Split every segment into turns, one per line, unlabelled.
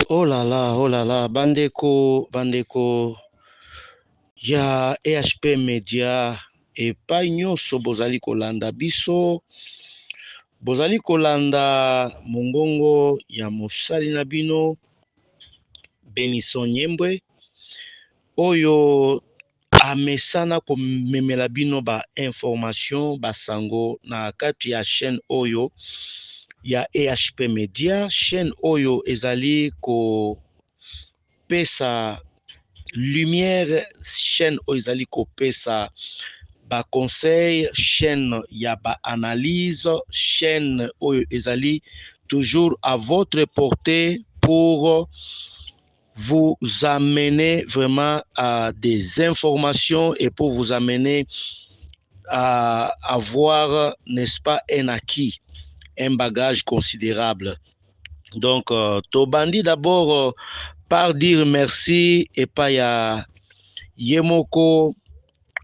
Oh là là, bandeko, bandeko, ya EHP Media epai nyonso bozali kolanda biso, bozali kolanda mongongo ya mosali na bino Benison Nyembwe oyo amesana komemela bino ba information basango na kati ya chaîne oyo ya EHP Media. Chaîne oyo ezali ko pesa lumière, chaîne oyo ezali kopesa ba conseil, chaîne ya ba analyse, chaîne oyo ezali toujours à votre portée pour vous amener vraiment à des informations et pour vous amener à avoir, n'est-ce pas, un acquis, un bagage considérable. Donc, Tobandi d'abord par dire merci et pas ya Yemoko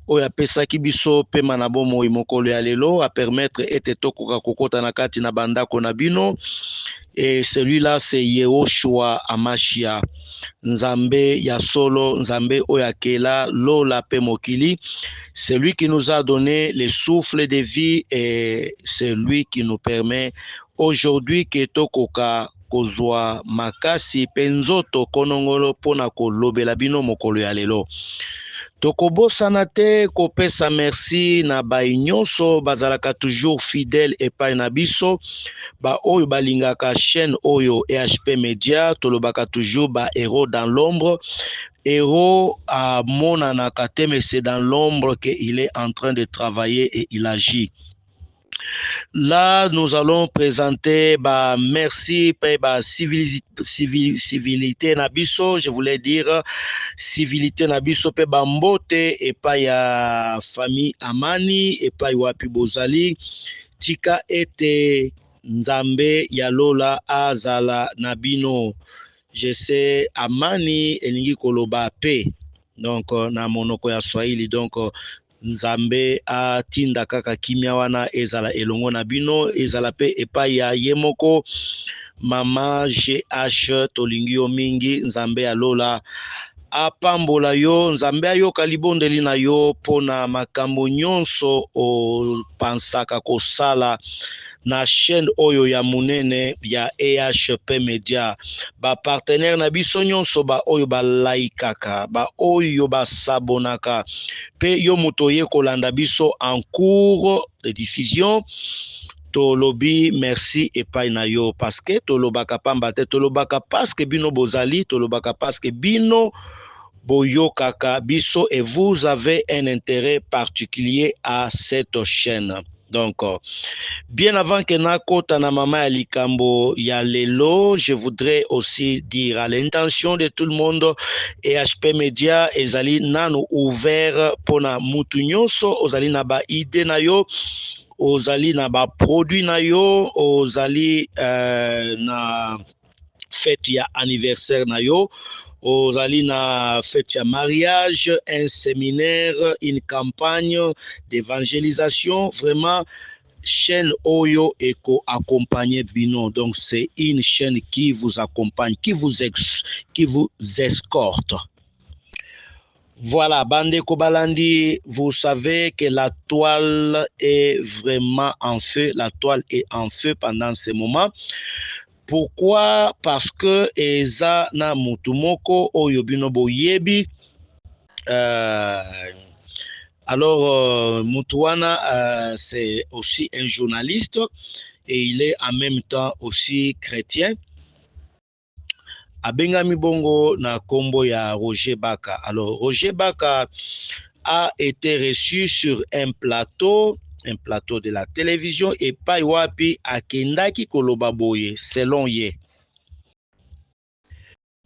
oyo apesaki biso pema na bomoi mokolo ya lelo a permettre ete tokoka kokota na kati na bandako na bino, et celui-là c'est Yehoshua Amashia, Nzambe ya solo, Nzambe oyo akela lola pe mokili, c'est lui qui nous a donné le souffle de vie et c'est lui qui nous permet aujourd'hui que tokoka kozwa makasi penzoto konongolo pona kolobela bino mokolo ya lelo. Tokobosana te kopesa merci na bai nyonso bazalaka toujours fidèle epai na biso, ba oyo balingaka chaîne oyo EHP Media, tolobaka toujours ba héros dans l'ombre. Héros à monanaka te, mais c'est dans l'ombre qu'il est en train de travailler et il agit. Là, nous allons présenter bah, merci bah, civilité nabiso, je voulais dire civilité nabiso pe bambote et pas ya famille Amani et pas wapi bozali tika ete Nzambe ya lola azala nabino. Je sais Amani elingi koloba pe, donc na monoko ya Swahili, donc Nzambe atinda kaka kimia wana ezala elongo na bino, ezala pe epai ya Yemoko mama GH tolingi yo mingi, Nzambe ya lola apambola yo, Nzambe ayoka libondeli na yo pona makambo nyonso o pansaka kosala na chaîne oyo ya munene ya EHP Media. Ba partenaire na biso nyonso ba oyo ba laikaka, ba oyo ba sabonaka, pe yo moto ye kolanda biso en cours de diffusion, tolobi merci epai na yo, parce que tolobaka pamba te, tolobaka parce que bino bozali, tolobaka parce que bino boyokaka biso et vous avez un intérêt particulier à cette chaîne. Donc, bien avant que nakota na mama ya likambo ya lelo, je voudrais aussi dire à l'intention de tout le monde, EHP Media ezali nano ouvert pona mutu nyonso, ozali na ba idée na yo, ozali na ba produit na yo, ozali na fête ya anniversaire na yo, ozali na fête ya mariage, un séminaire, une campagne d'évangélisation, vraiment chaîne Oyo Eko accompagné bino. Donc c'est une chaîne qui vous accompagne, qui vous escorte. Voilà, Bande Kobalandi, vous savez que la toile est vraiment en feu, la toile est en feu pendant ce moment. Pourquoi? Parce que eza na mutumoko oyo bino boyebi. Alors Mutuana c'est aussi un journaliste et il est en même temps aussi chrétien. Abengami bongo na kombo ya Roger Baka. Alors Roger Baka a été reçu sur un plateau de la télévision et pa wapi akendaki koloba boye selon ye.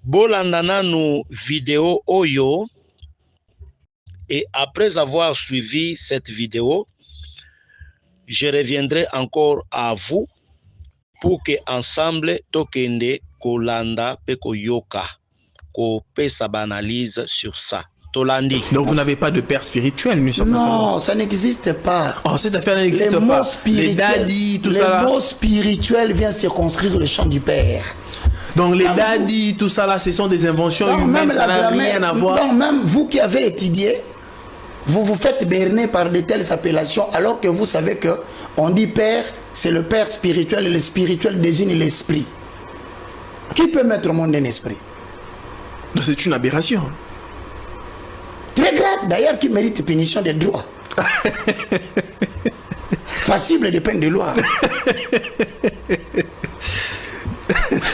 Bolandana nu vidéo oyo, et après avoir suivi cette vidéo, je reviendrai encore à vous pour que ensemble tokende kolanda pe koyoka ko pesa banalise sur ça. Tolandi.
Donc vous n'avez pas de père spirituel, monsieur?
Non, ça n'existe pas.
Oh, cette affaire n'existe pas. Les dadis, tout ça là.
Le mot spirituel vient circonscrire le champ du père.
Donc les daddy, tout ça là, ce sont des inventions
Donc,
humaines,
même
ça
la
n'a rien
grammaire,
à voir.
donc même vous qui avez étudié, vous vous faites berner par de telles appellations alors que vous savez que on dit père, c'est le père spirituel et le spirituel désigne l'esprit. Qui peut mettre au monde un esprit?
C'est une aberration.
Très grave, d'ailleurs, qui mérite punition des droits. Passible de peine de loi.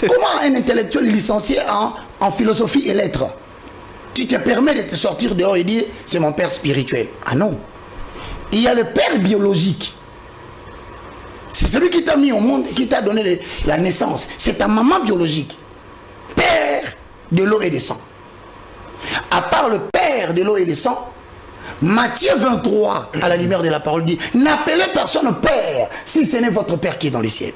Comment un intellectuel licencié en philosophie et lettres, tu te permets de te sortir dehors et dire c'est mon père spirituel? Ah non. Il y a le père biologique. C'est celui qui t'a mis au monde, qui t'a donné la naissance. C'est ta maman biologique. Père de l'eau et du sang. À part le père de l'eau et du sang, Matthieu 23, à la lumière de la parole, dit n'appelez personne père si ce n'est votre père qui est dans les ciels.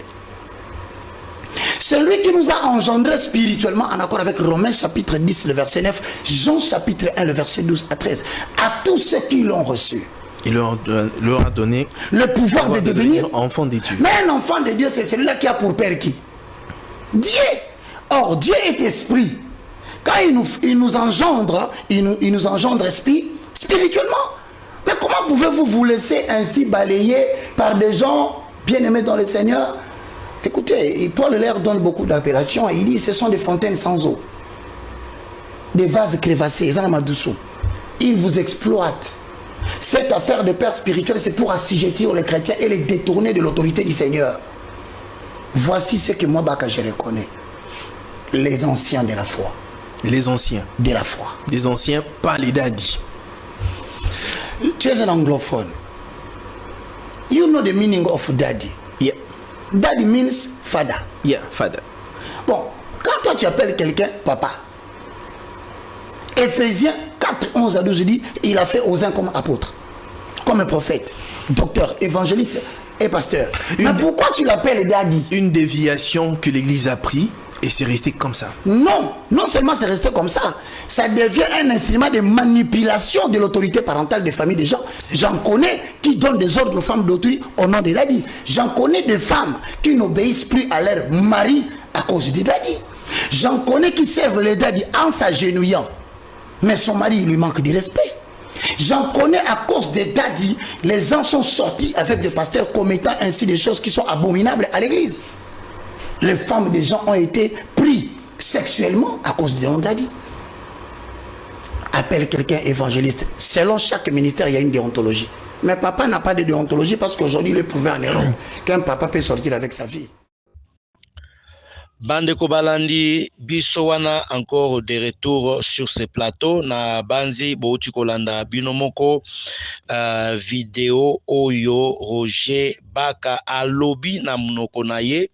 Celui qui nous a engendrés spirituellement, en accord avec Romains chapitre 10, le verset 9, Jean chapitre 1, le verset 12 à 13, à tous ceux qui l'ont reçu,
Il leur a donné
le pouvoir de devenir
enfant de Dieu.
Mais un enfant de Dieu, c'est celui-là qui a pour père qui? Dieu. Or, Dieu est esprit. Quand il nous engendre, il nous engendre esprit spirituellement. Mais comment pouvez-vous vous laisser ainsi balayer par des gens bien-aimés dans le Seigneur? Écoutez, Paul leur donne beaucoup d'appellations. Il dit ce sont des fontaines sans eau, des vases crévassés. Ils vous exploitent. Cette affaire de père spirituel, c'est pour assujettir les chrétiens et les détourner de l'autorité du Seigneur. Voici ce que moi, Baka, je reconnais. Les anciens de la foi.
Les anciens.
De la foi.
Les anciens, pas les daddy.
Tu es un anglophone. You know the meaning of daddy.
Yeah.
Daddy means father.
Yeah, father.
Bon, quand toi tu appelles quelqu'un papa, Éphésiens 4, 11 à 12 dit, il a fait aux uns comme apôtre, comme un prophète, docteur, évangéliste et pasteur. Mais pourquoi tu l'appelles daddy?
Une déviation que l'Église a pris et c'est resté comme ça.
Non, non seulement c'est resté comme ça, ça devient un instrument de manipulation de l'autorité parentale des familles des gens. J'en connais qui donnent des ordres aux femmes d'autrui au nom de daddy. J'en connais des femmes qui n'obéissent plus à leur mari à cause des daddy. J'en connais qui servent les daddy en s'agenouillant, mais son mari il lui manque de respect. J'en connais à cause des daddy, les gens sont sortis avec des pasteurs commettant ainsi des choses qui sont abominables à l'église. Les femmes des gens ont été pris sexuellement à cause de daddy. Appelle quelqu'un évangéliste. Selon chaque ministère, il y a une déontologie. Mais papa n'a pas de déontologie parce qu'aujourd'hui, il est prouvé en erreur qu'un papa peut sortir avec sa fille.
Bande Kobalandi, Bissowana encore de retour sur ce plateau. Na Banzi, Bouti Kolanda, Binomoko, vidéo Oyo, Roger, Baka, Alobi, Namunoko Naye.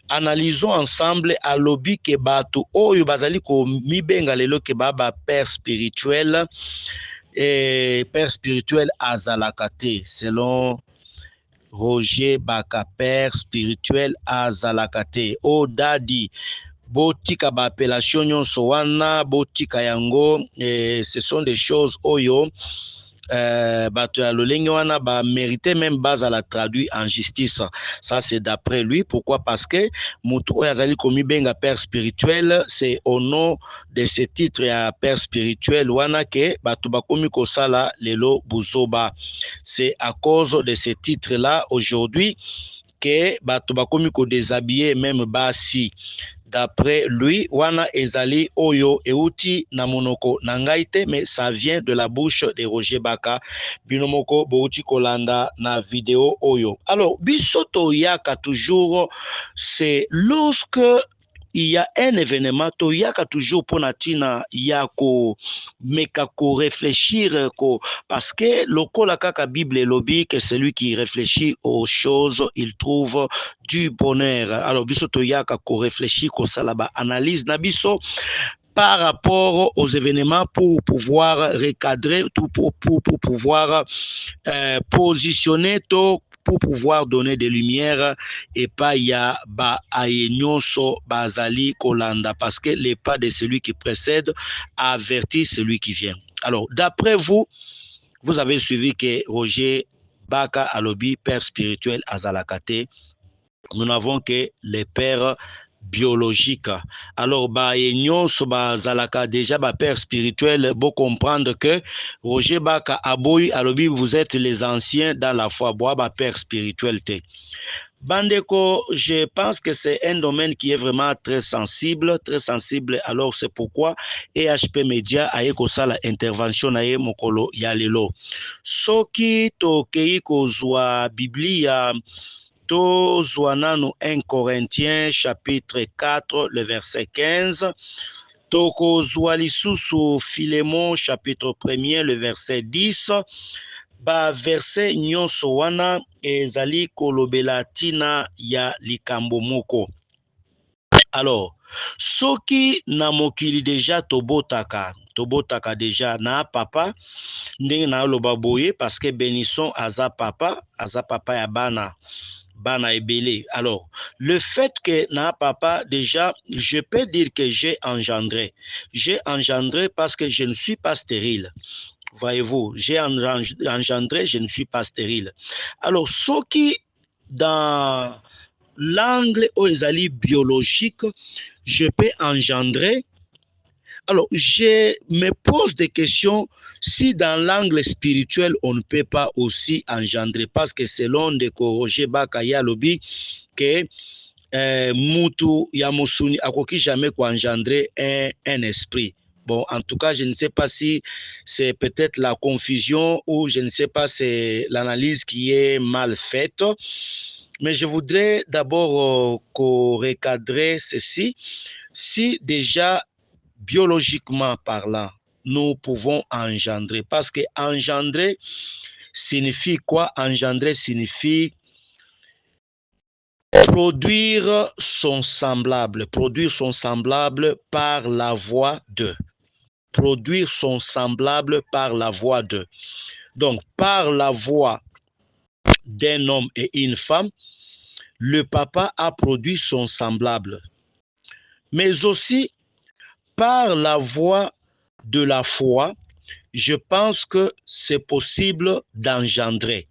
Analysons ensemble Alobi ke batu Oyo bazali ko mibenga lelo ke baba père spirituel et père spirituel azalakate selon Roger Baka, père spirituel azalakate o dadi botika ba appellation nyonso wana botika yango ce sont des choses oyo bato ya lolenge wana ba mérité même base à la traduit en justice. Ça c'est d'après lui. Pourquoi? Parce que mutu oyo azali komi benga père spirituel, c'est au nom de ce titre ya père spirituel wana ke bato bakomi kosala lelo buzoba. C'est à cause de ce titre là aujourd'hui que bato bakomi ko déshabiller même basi. D'après lui, wana ezali oyo euti na monoko nangaite, mais ça vient de la bouche de Roger Baka. Binomoko bouti kolanda na vidéo oyo. Alors, bisoto yaka toujours, c'est lorsque il y a un événement, toyaka toujours pour natina yako meka ko réfléchir ko parce que lokola kaka Bible lobby que celui qui réfléchit aux choses, il trouve du bonheur. Alors biso toyaka ko réfléchir ko salaba analyse na biso par rapport aux événements pour pouvoir recadrer tout pour pouvoir positionner tout pour pouvoir donner des lumières et pas ya ba ayenyoso bazali kolanda parce que les pas de celui qui précède avertit celui qui vient. Alors d'après vous, vous avez suivi que Roger Baka Alobi, père spirituel azalakate, nous n'avons que les pères biologique. Alors, zalaka déjà père spirituel, beau comprendre que Roger Baka Aboy Alobi, vous êtes les anciens dans la foi, père spirituel. Bandeko, je pense que c'est un domaine qui est vraiment très sensible, alors c'est pourquoi EHP Media a ekosala intervention na ye mokolo ya lelo. Soki tokei kozwa Biblia, tozwa nanu 1 Corinthiens chapitre 4 le verset 15, tokozwa lisusu Philémon chapitre 1er le verset 10, ba verset nyonso wana ezali kolobela tina ya likambo moko. Alors, soki na mokili deja tobotaka deja na papa ndenge na loba boye parce que Benison aza papa ya bana ebele. Alors, le fait que na papa déjà, je peux dire que j'ai engendré parce que je ne suis pas stérile. Voyez-vous, j'ai engendré, je ne suis pas stérile. Alors, ce qui, dans l'angle oezali biologique, je peux engendrer. Alors, je me pose des questions si dans l'angle spirituel, on ne peut pas aussi engendrer. Parce que selon de Roger Bakaya Lobi, que Moutou Yamosuni akoki jamais engendrer un esprit. Bon, en tout cas, je ne sais pas si c'est peut-être la confusion ou je ne sais pas, c'est l'analyse qui est mal faite. Mais je voudrais d'abord recadrer ceci. Si déjà, biologiquement parlant, nous pouvons engendrer. Parce que engendrer signifie quoi? Engendrer signifie produire son semblable par la voie de. Produire son semblable par la voie de. Donc, par la voie d'un homme et une femme, le papa a produit son semblable. Mais aussi, par la voie de la foi, je pense que c'est possible d'engendrer.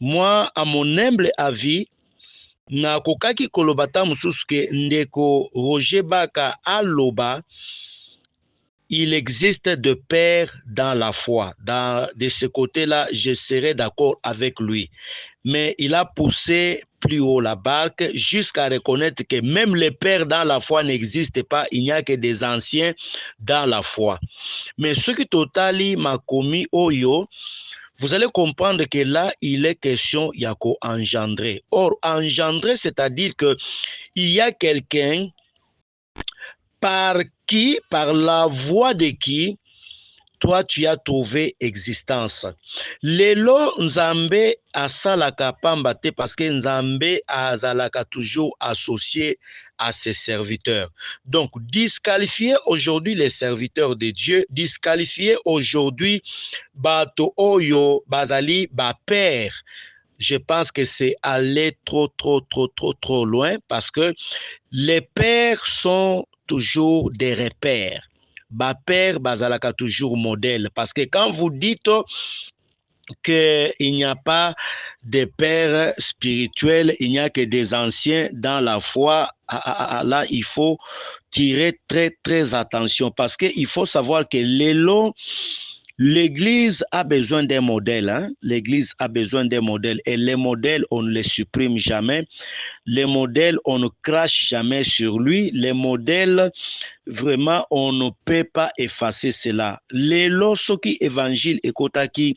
Moi, à mon humble avis, na kokaki kolobata mususuke ndeko Roger Baka aloba, il existe de pères dans la foi. De ce côté-là, je serai d'accord avec lui. Mais il a poussé plus haut la barque jusqu'à reconnaître que même les pères dans la foi n'existent pas. Il n'y a que des anciens dans la foi. Mais ce qui totali m'a commis Oyo, vous allez comprendre que là, il est question yako engendrer. Or, engendrer, c'est-à-dire que il y a quelqu'un par la voie de qui, toi tu as trouvé existence. Lelo Nzambe asalaka pambate parce que Nzambe azalaka toujours associé à ses serviteurs. Donc, disqualifier aujourd'hui les serviteurs de Dieu, disqualifier aujourd'hui Bato Oyo Bazali ba père. Je pense que c'est aller trop loin parce que les pères sont toujours des repères. Ba père bazalaka toujours modèle parce que quand vous dites qu'il n'y a pas de pères spirituels, il n'y a que des anciens dans la foi, là il faut tirer très attention parce qu'il faut savoir que l'Église a besoin d'un modèle, hein? L'Église a besoin d'un modèle et les modèles, on ne les supprime jamais. Les modèles, on ne crache jamais sur lui. Les modèles, vraiment, on ne peut pas effacer cela. Lelo soki évangile ekotaki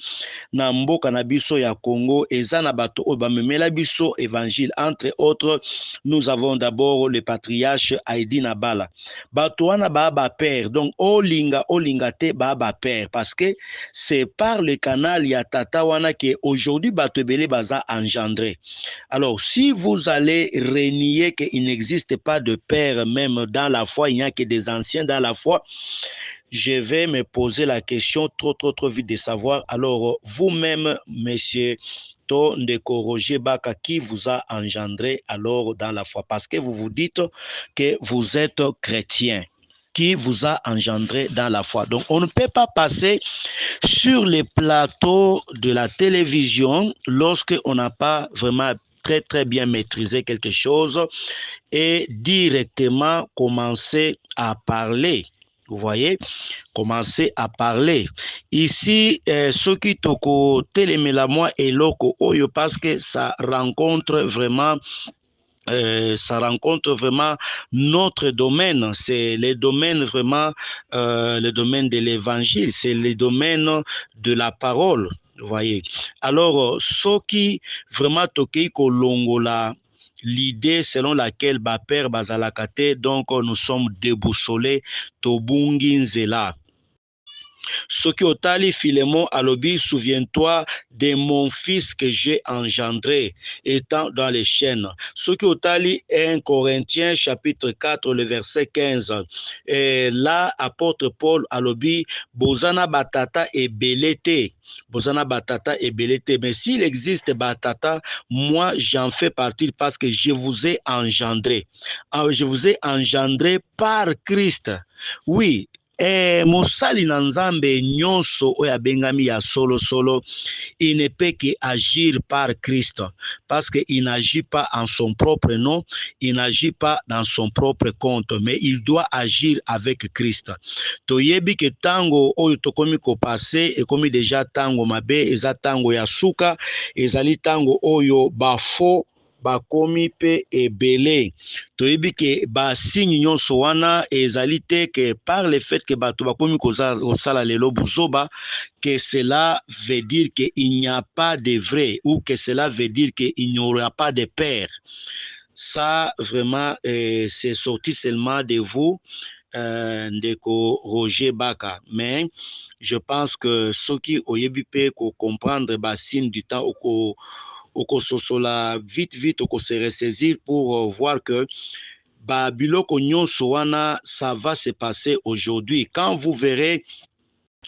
na mboka na biso ya Congo, eza na bato oyo bamemela biso évangile. Entre autres, nous avons d'abord le patriarche Haïdi Nabala. Bato wana ba père. Donc, olinga te ba père. Parce que c'est par le canal ya tata wana que aujourd'hui bato ebele baza engendré. Alors, si vous allez renier qu'il n'existe pas de père même dans la foi, il n'y a que des anciens dans la foi, je vais me poser la question trop vite de savoir. Alors, vous-même, monsieur Ndeko Roger Baka, qui vous a engendré alors dans la foi? Parce que vous vous dites que vous êtes chrétien. Qui vous a engendré dans la foi. Donc, on ne peut pas passer sur les plateaux de la télévision lorsque on n'a pas vraiment très bien maîtriser quelque chose et directement commencer à parler. Vous voyez, commencer à parler. Ici, ce qui toko telemela moi et loko oyo parce que ça rencontre vraiment notre domaine. C'est le domaine vraiment, le domaine de l'évangile, c'est le domaine de la parole. Vous voyez. Alors, ce qui vraiment toqué kolongola l'idée selon laquelle Baper Bazalakate, donc nous sommes déboussolés, Tobungi Nzela. Soki otali Philémon alobi, souviens-toi de mon fils que j'ai engendré, étant dans les chaînes. Soki otali 1 Corinthiens chapitre 4, le verset 15. Et là, apôtre Paul alobi, bozana batata et belete. Bozana batata et belete. Mais s'il existe batata, moi j'en fais partie parce que je vous ai engendré. Je vous ai engendré par Christ. Oui. Mosali na nzambe nyonso oyo abengami ya solo solo, il ne peut qu'agir par Christ parce qu'il n'agit pas en son propre nom, il n'agit pas dans son propre compte, mais il doit agir avec Christ. Toyebi ke tango oyo tokomi ko passé ekomi déjà tango mabe, eza tango ya suka, ezali tango oyo bafo bakomi pe ebele. Toyebi ke ba signe nyonso wana ezali te que par le fait que bato bakomi kosala lelo buzoba, que cela veut dire qu'il n'y a pas de vrai ou que cela veut dire qu'il n'y aura pas de père. Ça vraiment c'est sorti seulement de vous, ndeko Roger Baka. Mais je pense que ceux qui oyebi pe ko comprendre ba signe du temps au sosola vite au se ressaisir pour voir que biloko nyonso wana ça va se passer aujourd'hui. Quand vous verrez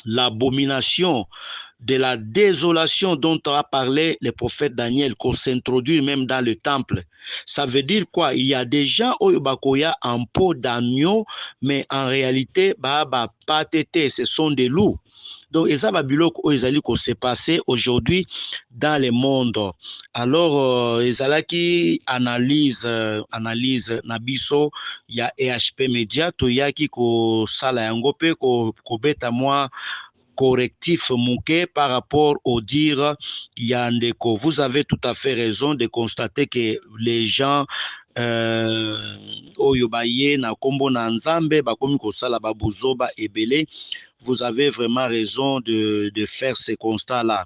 l'abomination de la désolation dont a parlé le prophète Daniel, qu'on s'introduit même dans le temple. Ça veut dire quoi? Il y a des gens oyo bakoya en peau d'agneau, mais en réalité, pas tété, ce sont des loups. Donc, et ça va biloko ezali ko se passer aujourd'hui dans le monde. Alors, ezalaki analyse nabiso ya EHP Media to yaki ko sala yango pe ko beta moi correctif mouké par rapport au dire Yandeko. Vous avez tout à fait raison de constater que les gens oyo baye na kombo na nzambe bakomi kosala babuzoba ebele. Vous avez vraiment raison de faire ce constat-là.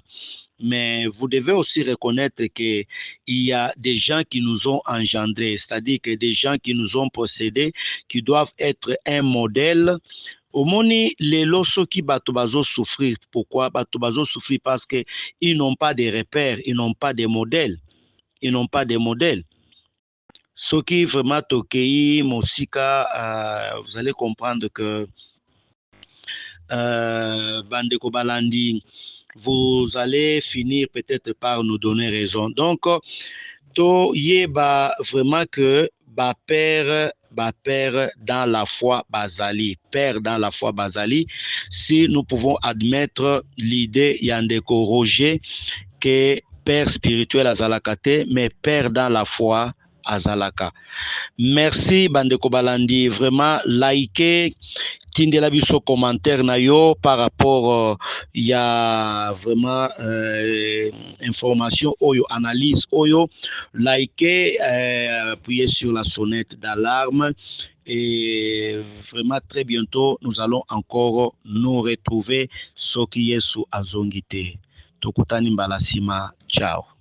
Mais vous devez aussi reconnaître qu'il y a des gens qui nous ont engendrés, c'est-à-dire que des gens qui nous ont possédés, qui doivent être un modèle. Omoni lelo soki bato bazo souffrir. Pourquoi bato bazo souffrir? Parce que ils n'ont pas de repères, ils n'ont pas de modèles. Ils n'ont pas de modèles. Soki vraiment tokei mosika, vous allez comprendre que Bandeko Balandi, vous allez finir peut-être par nous donner raison. Donc, to yeba vraiment que père dans la foi Bazali, père dans la foi Bazali, si nous pouvons admettre l'idée Yandeko Roger que père spirituel Azalakate, mais père dans la foi Azalaka. Merci Bandeko Balandi, vraiment likez, tindela biso commentaire na yo par rapport ya vraiment information oyo, analyse oyo, likez, appuyez sur la sonnette d'alarme et vraiment très bientôt nous allons encore nous retrouver soki Yesu azongite. Tokutani mbalasima, ciao.